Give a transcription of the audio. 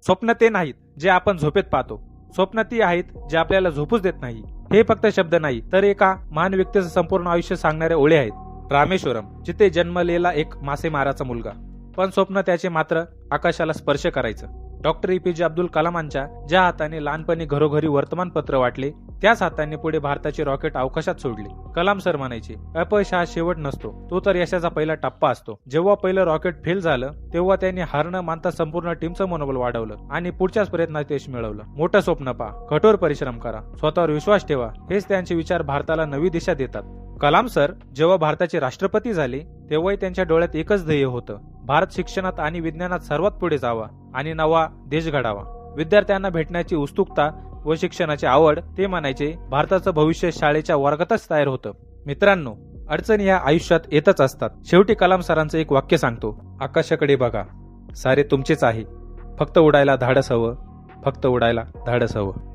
स्वप्न ते नाहीत जे आपण झोपेत पाहतो, स्वप्न ती आहेत जे आपल्याला झोपूच देत नाही. हे फक्त शब्द नाही तर एका महान व्यक्तीचं संपूर्ण आयुष्य सांगणारे ओळे आहेत. रामेश्वरम, जिथे जन्मलेला एक मासेमाराचा मुलगा, पण स्वप्न त्याचे मात्र आकाशाला स्पर्श करायचं. डॉक्टर एपीजे अब्दुल कलामांच्या ज्या हाताने लहानपणी घरोघरी वर्तमानपत्र वाटले, त्याच हाताने पुढे भारताचे रॉकेट अवकाशात सोडले. कलाम सर म्हणायचे, अपयश हा शेवट नसतो, तो तर यशाचा पहिला टप्पा असतो. जेव्हा पहिलं रॉकेट फेल झालं तेव्हा त्यांनी हार न मानता संपूर्ण टीमचं मनोबल वाढवलं आणि पुढच्याच प्रयत्नात यश मिळवलं. मोठं स्वप्न पहा, कठोर परिश्रम करा, स्वतःवर विश्वास ठेवा, हेच त्यांचे विचार भारताला नवी दिशा देतात. कलाम सर जेव्हा भारताचे राष्ट्रपती झाले तेव्हाही त्यांच्या डोळ्यात एकच ध्येय होतं, भारत शिक्षणात आणि विज्ञानात सर्वात पुढे जावा आणि नवा देश घडावा. विद्यार्थ्यांना भेटण्याची उत्सुकता व शिक्षणाची आवड, ते म्हणायचे भारताचं भविष्य शाळेच्या वर्गातच तयार होतं. मित्रांनो, अडचणी ह्या आयुष्यात येतच असतात. शेवटी कलाम सरांचं एक वाक्य सांगतो, आकाशाकडे बघा, सारे तुमचेच आहे, फक्त उडायला धाडस हवं, फक्त उडायला धाडस हवं.